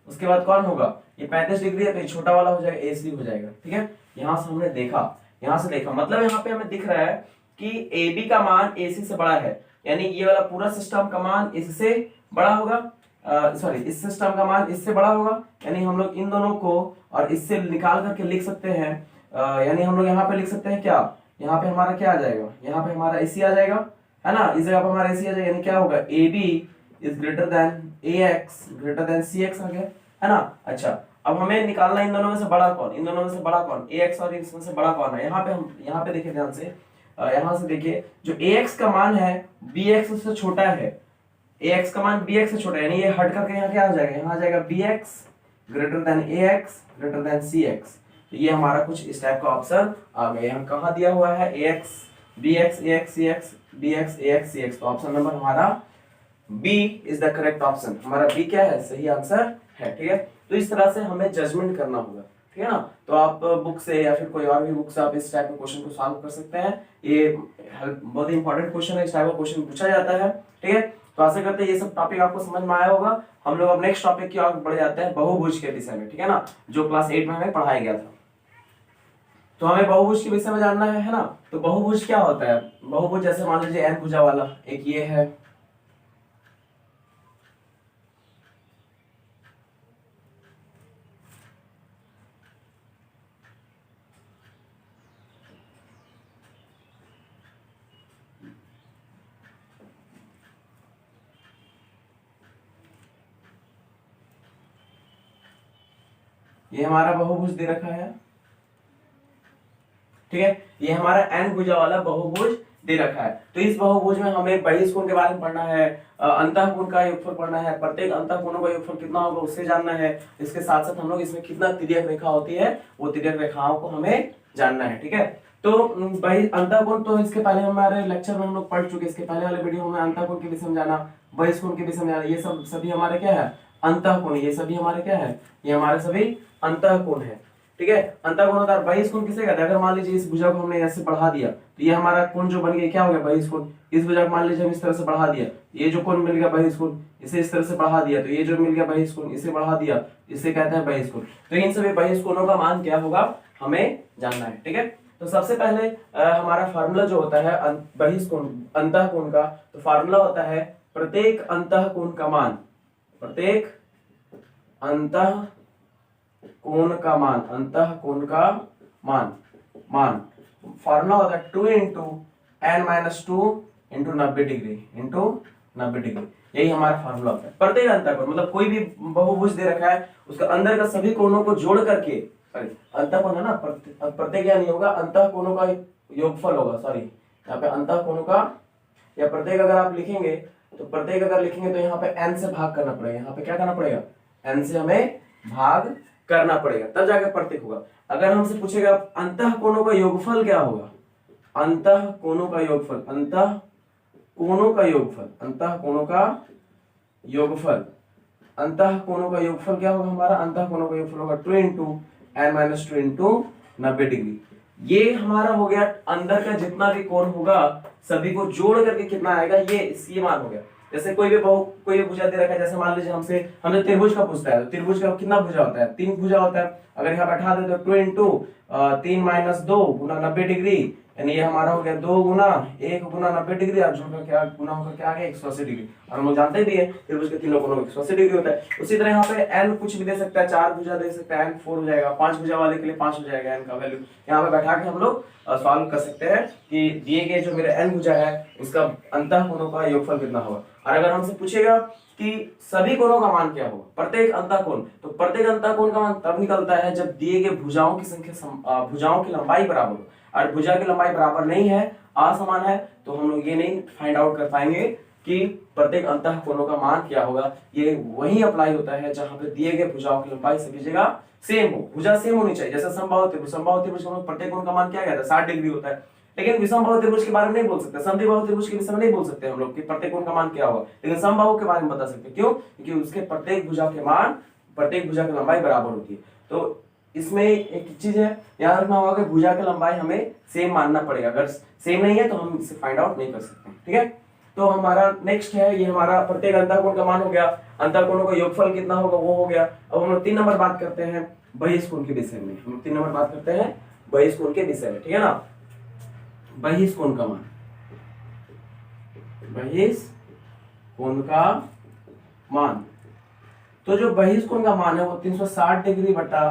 उसके बाद कौन होगा, ये 35 डिग्री है, तो ये छोटा वाला हो जाएगा, AC हो जाएगा। ठीक है, यहाँ से हमने देखा, मतलब यहाँ पे हमें दिख रहा है कि AB का मान AC से बड़ा है, यानी ये वाला पूरा सिस्टम का मान इससे बड़ा होगा, इस सिस्टम का मान इससे बड़ा होगा। यानी हम लोग इन दोनों को और इससे निकाल करके लिख सकते हैं, यानी हम लोग यहाँ पे लिख सकते हैं क्या, यहाँ पे हमारा क्या आ जाएगा, यहाँ पे हमारा AC आ जाएगा, है ना, इस जगह पे हमारा AC आ जाएगा। यानी क्या होगा, AB is greater than AX greater than CX आ गया, है ना। अच्छा, अब हमें निकालना इन दोनों में से बड़ा कौन, AX और इसमें से बड़ा कौन है। यहाँ पे देखिए ध्यान से, यहाँ से देखिए, जो AX का मान है BX से छोटा है, AX का मान BX से छोटा है, यानी ये हट करके यहाँ क्या आ जाएगा, यहाँ आ जाएगा BX greater than AX greater than CX। तो ये हमारा कुछ इस टाइप का ऑप्शन आ गया। यहाँ कहाँ दिया हुआ है, AX BX AX CX BX AX CX, तो ऑप्शन नंबर हमारा B is the correct option. हमारा B क्या है, सही आंसर है। ठीक है, तो इस तरह से हमें जजमेंट करना होगा, ठीक है ना। तो आप बुक से या फिर कोई और भी बुक से आप इस टाइप के क्वेश्चन को सॉल्व कर सकते हैं। ये बहुत ही इंपॉर्टेंट क्वेश्चन है, इस टाइप का क्वेश्चन पूछा जाता है। ठीक है, तो आशा करते हैं ये सब टॉपिक आपको समझ में आया होगा। हम लोग अब नेक्स्ट टॉपिक की ओर बढ़ जाते हैं, बहुभुज के विषय में, ठीक है ना, जो क्लास 8 में हमें पढ़ाया गया था। तो हमें बहुभुज के विषय में जानना है ना। तो बहुभुज क्या होता है, बहुभुज जैसे मान लीजिए n भुजा वाला, एक ये है, ये हमारा बहुभुज दे रखा है, ठीक है। ये हमारा n भुजा वाला बहुभुज दे रखा है। तो इस बहुभुज में हमें बहिष्कोण के बारे में पढ़ना है, अंतःकोण का योगफल पढ़ना है, प्रत्येक अंतःकोणों का योगफल कितना होगा उससे जानना है। इसके साथ साथ हम लोग इसमें कितना तिर्यक रेखा होती है वो तिर्यक रेखाओं को हमें जानना है, ठीक है। तो भाई अंतःकोण तो इसके पहले हमारे लेक्चर में हम लोग पढ़ चुके, इसके पहले वाले वीडियो में अंतःकोण के विषय में जाना, बहिष्कोण के विषय में जाना, ये सब सभी हमारे क्या है अंतःकोण, ये सभी हमारे क्या है, ये हमारे सभी अंतःकोण है, ठीक है। अंतःकोण होता है, बहिष्कोण किसे कहते हैं, अगर मान लीजिए इस भुजा को हमने ऐसे बढ़ा दिया तो ये हमारा कोण जो बन गया क्या हो गया बहिष्कोण। इस भुजा को मान लीजिए हम इस तरह से बढ़ा दिया, ये जो कोण मिल गया बहिष्कोण, इसे इस तरह से बढ़ा दिया तो ये जो मिल गया बहिष्कोण, इसे बढ़ा दिया, इसे कहते हैं बहिष्कोण। तो इन सभी बहिष्कोणों का मान क्या होगा हमें जानना है, ठीक है। तो सबसे पहले हमारा फार्मूला जो होता है बहिष्कोण अंतःकोण का, तो फार्मूला होता है प्रत्येक अंतःकोण का मान, प्रत्येक अंतःकोण का मान, अंतःकोण का मान, फार्मूला होता है 2 into n minus 2 into 90 degree, into 90 degree, यही हमारा फार्मूला होता है। प्रत्येक अंतःकोण मतलब कोई भी बहुभुज दे रखा है उसका अंदर का सभी कोणों को जोड़ करके, अंतःकोण है ना, प्रत्येक क्या नहीं होगा, अंतःकोणों का योगफल होगा, सॉरी यहाँ पे अंतःकोणों का, या प्रत्येक अगर आप लिखेंगे तो प्रत्येक अगर लिखेंगे तो यहाँ पे n से भाग करना पड़ेगा, यहाँ पे क्या करना पड़ेगा n से हमें भाग करना पड़ेगा तब जाकर प्रत्येक होगा। अगर हमसे पूछेगा अंतःकोणों का योगफल क्या होगा, अंतःकोणों का योगफल, अंतःकोणों का योगफल, अंतःकोणों का योगफल, अंतःकोणों का योगफल क्या होगा हमारा, अंतःकोणों का योगफल होगा 2 into n minus 2 into 90 degree. ये हमारा हो गया अंदर का जितना भी कोण होगा सभी को जोड़ करके कितना आएगा, ये मान हो गया। जैसे कोई भी भुजा दे रखा है, जैसे मान लीजिए हमसे त्रिभुज का पूछता है, तो त्रिभुज का कितना भुजा होता है, 3 भुजा होता है। अगर यहाँ बैठा दे तो 2 इंटू 3 माइनस 2 गुना 90 डिग्री, यानी ये हमारा हो गया 2 गुना 1 गुना 90 डिग्री, आप जोड़कर क्या गुना होकर क्या आ गया 180 डिग्री। और हम लोग जानते भी है त्रिभुज के तीनों कोणों 180 डिग्री होता है। उसी तरह यहाँ पे n कुछ भी दे सकता है, 4 भुजा दे सकता है, n 4 हो जाएगा, 5 भुजा वाले के लिए 5 हो जाएगा n का वैल्यू। यहाँ पे बैठा के हम लोग सॉल्व कर सकते हैं कि दिए गए जो मेरे n भुजा है उसका अंतःकोणों का योगफल कितना होगा। और अगर हमसे पूछेगा कि सभी कोणों का मान क्या होगा, प्रत्येक अंतःकोण, तो प्रत्येक अंतःकोण का मान तब निकलता है जब दिए गए भुजाओं की संख्या, भुजाओं की लंबाई बराबर हो। और भुजा की लंबाई बराबर नहीं है, असमान है, तो हम लोग ये नहीं फाइंड आउट कर पाएंगे कि प्रत्येक अंतःकोणों का मान क्या होगा। ये वही अप्लाई होता है जहां पे दिए गए भुजाओं की लंबाई सभी जगह सेम हो, भुजा सेम होनी चाहिए। जैसे समबाहु त्रिभुज, प्रत्येक कोण का मान क्या कहता है 60 डिग्री होता है, लेकिन विषमबाहु त्रिभुज के बारे में नहीं बोल सकते, समद्विबाहु त्रिभुज के विषय में नहीं बोल सकते हम लोग कि प्रत्येक कोण का मान क्या होगा, लेकिन समबाहु के बारे में बता सकते। क्यों? क्योंकि उसके प्रत्येक भुजा के मान, प्रत्येक भुजा की लंबाई बराबर होती है। तो इसमें एक चीज है याद रखना होगा कि भुजा की लंबाई हमें सेम मानना पड़ेगा, अगर सेम नहीं है तो हम इसे फाइंड आउट नहीं कर सकते, ठीक है। तो हमारा नेक्स्ट है, ये हमारा प्रत्येक अंतःकोण का मान हो गया, अंतःकोणों का योगफल कितना होगा वो हो गया। अब हम लोग 3 नंबर बात करते हैं बहिष्कोण के विषय में, हम 3 नंबर बात करते हैं बहिष्कोण के विषय में, ठीक है ना। बहिष्कोण का मान, बहिष्कोण का मान, तो जो बहिष्कोण का मान है वो 360 डिग्री बटा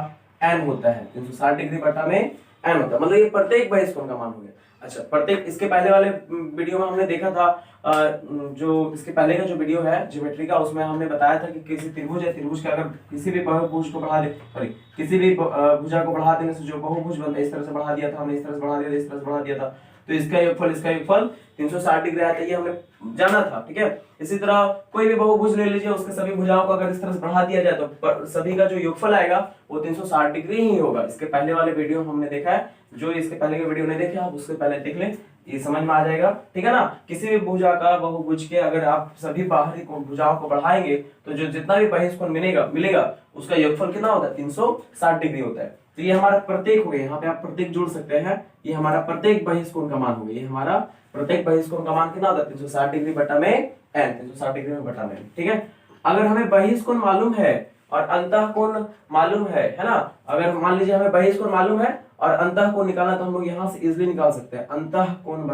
n होता है, 360 डिग्री बटा में n होता है, मतलब ये प्रत्येक बहिष्कोण का मान हो गया। अच्छा, प्रत्येक, इसके पहले वाले वीडियो में हमने देखा था, जो इसके पहले का जो वीडियो है ज्योमेट्री का, उसमें हमने बताया था कि किसी त्रिभुज है, त्रिभुज के अगर किसी भी बहुभुज को बढ़ा दे, सॉरी किसी भी भुजा को बढ़ा देने से जो बहुभुज बनता है, इस तरह से बढ़ा दिया था हमने, इस तरह से बढ़ा दिया था, इस तरह से बढ़ा दिया था, तो इसका योगफल 360 डिग्री आता है, ये हमने जाना था, ठीक है। इसी तरह कोई भी बहुभुज ले लीजिए, उसके सभी भुजाओं को अगर इस तरह से बढ़ा दिया जाए तो सभी का जो योगफल आएगा वो 360 डिग्री ही होगा। इसके पहले वाले वीडियो हमने देखा है, जो इसके पहले के वीडियो नहीं देखे आप उससे पहले देख लें, ये समझ में आ जाएगा, ठीक है ना। किसी भी भुजा का, बहुभुज के अगर आप सभी बाहरी भुजाओं को बढ़ाएंगे तो जो जितना भी बहिष्कोण मिलेगा उसका योगफल कितना होता है 360 डिग्री होता है। तो ये हमारा प्रत्येक हो गया, यहाँ पे आप प्रत्येक जोड़ सकते हैं, ये हमारा प्रत्येक बहिष्कोण का मान हो गया, ये हमारा प्रत्येक बहिष्कोण का मान कितना होता है 360 डिग्री बटा में n, 360 डिग्री में बटा में, ठीक है। अगर हमें बहिष्कोण मालूम है और अंतःकोण मालूम है ना, अगर मान लीजिए हमें बहिष्कोण मालूम है और अंतःकोण निकालना, तो हम लोग यहाँ से इजिली निकाल सकते हैं। अंतःकोण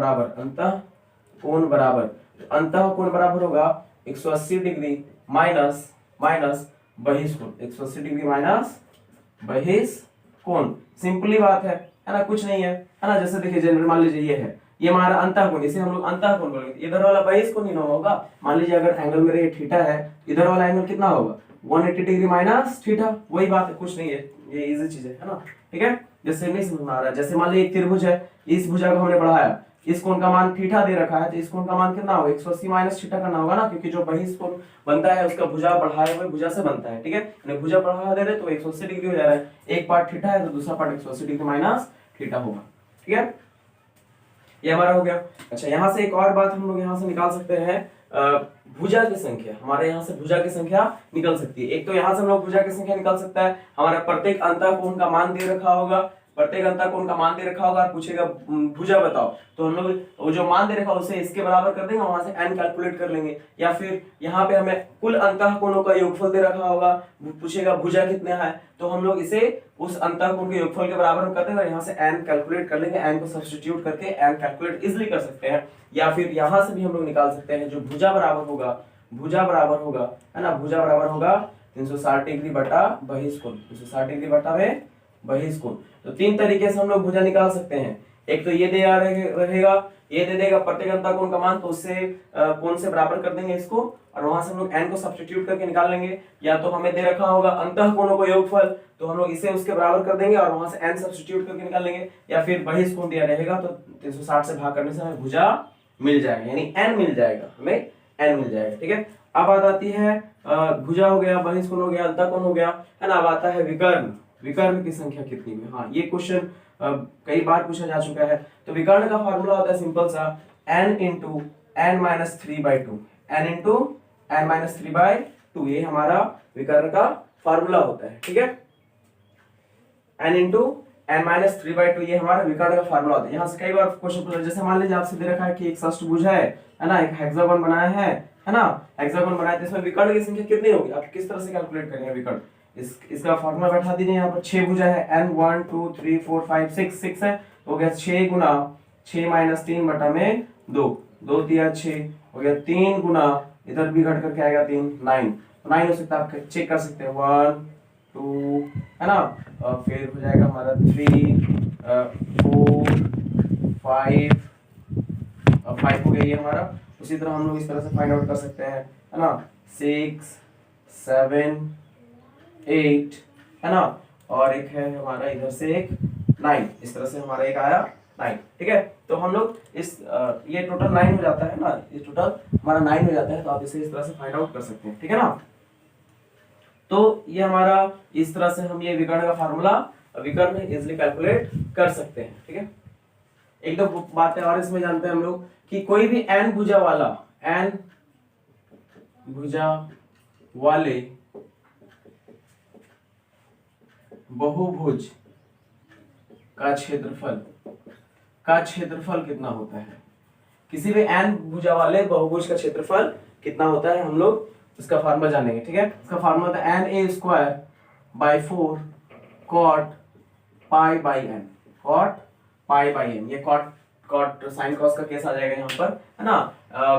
बराबर होगा 180 डिग्री माइनस बहिष्कोण, 180 डिग्री माइनस बहिष्कोण, सिंपली बात है ना, कुछ नहीं है ना। जैसे देखिए जनरल मान लीजिए ये हमारा अंतःकोण, इसे हम लोग अंतःकोण बोलेंगे, इधर वाला बहिष्कोण ही ना होगा। मान लीजिए अगर एंगल मेरे ये थीटा है, इधर वाला एंगल कितना होगा 180 डिग्री माइनस थीटा, वही बात है, कुछ नहीं है, ये इजी चीज है ना, ठीक है। जैसे नहीं समझ में आ रहा है, जैसे मान लीजिए एक त्रिभुज है, इस भुजा को हमने बढ़ाया, इस कोण का मान थीटा दे रखा है, तो इस कोण का मान कितना होगा 180 माइनस थीटा करना होगा ना, क्योंकि जो बहिष कोण बनता है उसका भुजा बढ़ाए हुए भुजा से बनता है, ठीक है। यानी भुजा बढ़ा दे रहे तो 180 डिग्री हो जा रहा है, एक पार्ट थीटा है तो दूसरा पार्ट 180 डिग्री माइनस थीटा होगा, ठीक है। ये हमारा हो गया। अच्छा, यहाँ से एक और बात हम लोग यहाँ से निकाल सकते हैं, भुजा की संख्या, हमारे यहाँ से भुजा की संख्या निकल सकती है। एक तो यहाँ से हम लोग भुजा की संख्या निकाल सकता है, हमारा प्रत्येक अंतःकोण का मान दे रखा होगा, प्रत्येक अंतःकोण का मान दे रखा होगा और पूछेगा भुजा बताओ, तो हम लोग वो जो मान दे रखा है उसे इसके बराबर कर देंगे, वहां से n कैलकुलेट कर लेंगे। या फिर यहाँ पे हमें कुल अंतःकोणों का योगफल दे रखा होगा, पूछेगा भुजा कितने है, तो हम लोग इसे उस अंतःकोण के योगफल के बराबर हम कर देंगे और यहाँ से n कैलकुलेट कर लेंगे, n को सब्स्टिट्यूट करके n कैलकुलेट इजिली कर सकते हैं। या फिर यहाँ से भी हम लोग निकाल सकते हैं, जो भुजा बराबर होगा, भुजा बराबर होगा, है ना, भुजा बराबर होगा 360 डिग्री बटा बहिष कोण, 360 डिग्री बटा में बहिष कोण। तो तीन तरीके से हम लोग भुजा निकाल सकते हैं। एक तो ये दे रहेगा, ये दे देगा प्रत्येक अंतःकोण का मान, तो उससे कोण से बराबर कर देंगे इसको और वहां से हम लोग n को सब्स्टिट्यूट करके निकाल लेंगे। या तो हमें दे रखा होगा अंतःकोणों को योगफल, तो हम लोग इसे उसके बराबर कर देंगे और वहां से n सब्स्टिट्यूट करके निकाल लेंगे। या फिर बहिष कोण दिया रहेगा तो 360 से भाग करने से हमें भुजा मिल जाएगा, यानी n मिल जाएगा, हमें n मिल जाएगा, ठीक है। अब बात आती है भुजा हो गया, बहिष कोण हो गया, अंतःकोण हो गया, है ना। अब आता है विकर्ण, विकर्ण की संख्या कितनी है। हाँ, ये क्वेश्चन कई बार पूछा जा चुका है। तो विकर्ण का फार्मूला होता है सिंपल सा, n into n minus 3/2, n into n minus 3/2, ये हमारा विकर्ण का फार्मूला होता है, ठीक है। n इंटू n माइनस 3/2 ये हमारा विकर्ण का फार्मूला होता है। यहाँ से कई बार क्वेश्चन पूछा, जैसे मान लीजिए आपसे दे रखा है कि एक षष्ठभुज है ना, एक हेक्सागोन बनाया है ना, हेक्सागोन बनाया, तो इसमें विकर्ण की संख्या कितनी होगी, आप किस तरह से कैलकुलेट करेंगे विकर्ण। इसका फॉर्मूला बैठा दीजिए, यहाँ पर 6 भुजा है, n 1 2 3 4 5 6 है, हो गया 6 गुना 6 माइनस 3 बटा में 2, 2 दिया 6 हो गया, 3 गुना इधर भी घट करके आएगा 3 9, 9 हो सकता है, आप चेक कर सकते हैं 1 2, है ना, और फिर हो जाएगा हमारा 3 4 5 हो गया ये हमारा। उसी तरह हम लोग इस तरह से फाइंड आउट कर सकते हैं, है ना, 6 7 8, है ना, और एक है हमारा इधर से एक 9, इस तरह से हमारा एक आया 9, ठीक है। तो हम लोग इस ये टोटल 9 हो जाता है ना, ये टोटल हमारा 9 हो जाता है, तो आप इसे इस तरह से फाइंड आउट कर सकते हैं, ठीक है ना। तो ये हमारा इस तरह से हम ये विकर्ण का फार्मूला विकर्ण इजिली कैलकुलेट कर सकते हैं, ठीक है। एक दो बातें और इसमें जानते हैं हम लोग कि कोई भी n भुजा वाले बहुभुज का क्षेत्रफल कितना होता है। किसी भी n भुजा वाले बहुभुज का क्षेत्रफल कितना होता है, हम लोग इसका फार्मूला जानेंगे, ठीक है। इसका फार्मूला होता है na² / 4 cot π/n, cot π/n, ये cot sin cos का केस आ जाएगा यहाँ पर, है ना।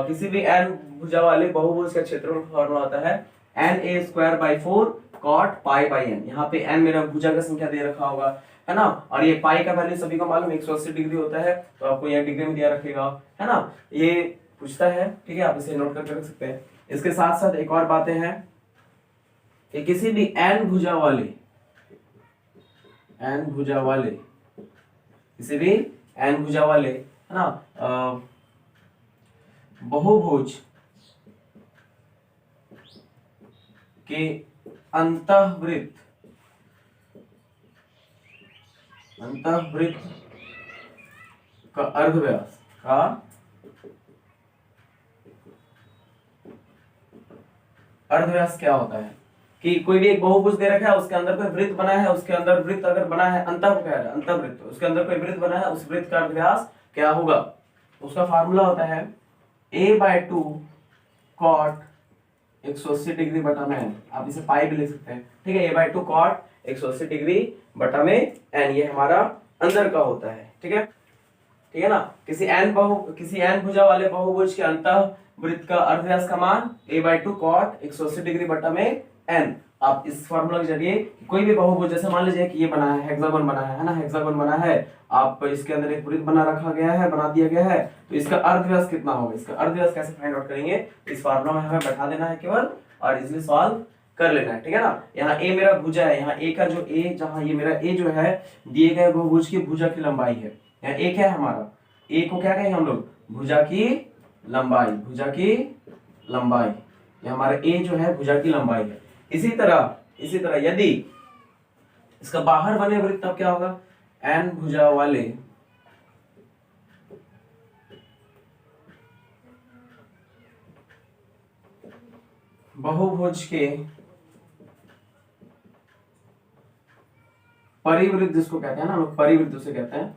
किसी भी n भुजा वाले बहुभुज का क्षेत्रफल फार्मूला होता है na² / 4 cot π/n। यहाँ पे n मेरा भुजा का संख्या दे रखा होगा, है ना, और ये पाई का वैल्यू सभी को मालूम 180 डिग्री होता है, तो आपको यह डिग्री में दिया रखेगा, है ना, ये पूछता है, ठीक है, आप इसे नोट करके रख सकते हैं। इसके साथ साथ एक और बातें हैं कि किसी भी n भुजा वाले, है ना, बहुभुज के अंतःवृत्त का अर्धव्यास क्या होता है कि कोई भी एक बहुभुज दे रखा है, उसके अंदर कोई वृत्त बना है, उसके अंदर वृत्त अगर बना है, अंतःवृत्त, उसके अंदर कोई वृत्त बना है, उस वृत्त का अर्धव्यास क्या होगा। उसका फार्मूला होता है a/2 cot 180 डिग्री बटा में n, आप इसे पाई भी लिख सकते हैं, ठीक है। a/2 cot 180 डिग्री बटा में n, ये हमारा अंदर का होता है, ठीक है ना। किसी n भुजा वाले बहुभुज के अंतःवृत्त का अर्धव्यास का मान a/2 cot 180 डिग्री बटा में n। आप इस फार्मूला के जरिए कोई भी बहुभुज, जैसे मान लीजिए कि ये बना है, हेक्सागोन बना है ना, हेक्सागोन बना है, आप इसके अंदर एक वृत्त बना दिया गया है, तो इसका अर्धव्यास कितना होगा, इसका अर्धव्यास कैसे फाइंड आउट करेंगे, इस फार्मूला में हमें बैठा देना है केवल, और इजिली सॉल्व कर लेना है, ठीक है ना। यहाँ ए मेरा भुजा है, यहाँ ए का जो ए, जहां ये मेरा ए जो है दिए गए बहुभुज की भुजा की लंबाई है। यहाँ ए क्या है हमारा, ए को क्या कहेंगे हम लोग, भुजा की लंबाई, भुजा की लंबाई, ये हमारा ए जो है भुजा की लंबाई है। इसी तरह यदि इसका बाहर बने वृत्त तब क्या होगा, एन भुजा वाले बहुभुज के परिवृत्त, जिसको कहते हैं ना लोग, परिवृत्त उसे कहते हैं,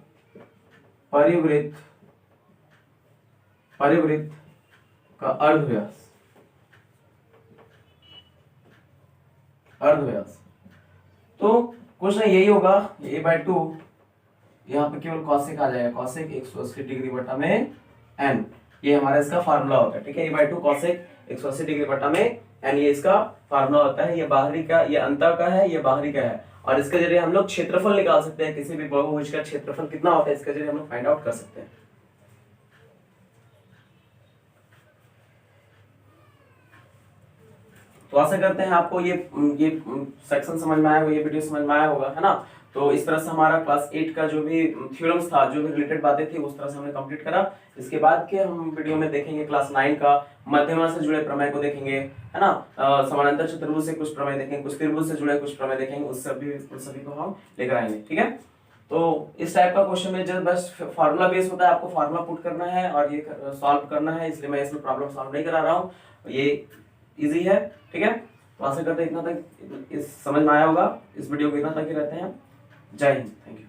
परिवृत्त का अर्धव्यास। तो कुछ नहीं, यही होगा a/2, यहाँ पे केवल कॉसेक आ जाएगा, कॉसेक 180 डिग्री बटा में n, ये हमारा इसका फार्मूला होता है, ठीक है। a/2 कॉसेक 180 डिग्री बटा में n, ये इसका फार्मूला होता है। ये बाहरी का, ये अंतर का है, ये बाहरी का है, और इसके जरिए हम लोग क्षेत्रफल निकाल सकते हैं, किसी भी बहुभुज का क्षेत्रफल कितना होता है इसके जरिए हम लोग फाइंड आउट कर सकते हैं। तो आशा करते हैं आपको ये सेक्शन समझ में आया होगा, ये वीडियो समझ में आया होगा, है ना। तो इस तरह से हमारा क्लास 8 का जो भी थ्योरम्स था, जो भी रिलेटेड बातें थी, उस तरह से हमने कंप्लीट करा। इसके बाद के हम वीडियो में देखेंगे क्लास 9 का मध्यमा से जुड़े प्रमेय को देखेंगे, है ना। समानांतर चतुर्भुज से कुछ प्रमेय देखेंगे, कुछ त्रिभुज से जुड़े कुछ प्रमेय देखेंगे, उस सभी को हम लेकर आएंगे, ठीक है। तो इस टाइप का क्वेश्चन में जब बस फार्मूला बेस होता है, आपको फार्मूला पुट करना है और ये सॉल्व करना है, इसलिए मैं इसमें प्रॉब्लम सॉल्व नहीं करा रहा हूँ, ये इजी है, ठीक है। तो आशा करते हैं इतना तक इस समझ में आया होगा। इस वीडियो को इतना तक ही रहते हैं। जय हिंद, थैंक यू।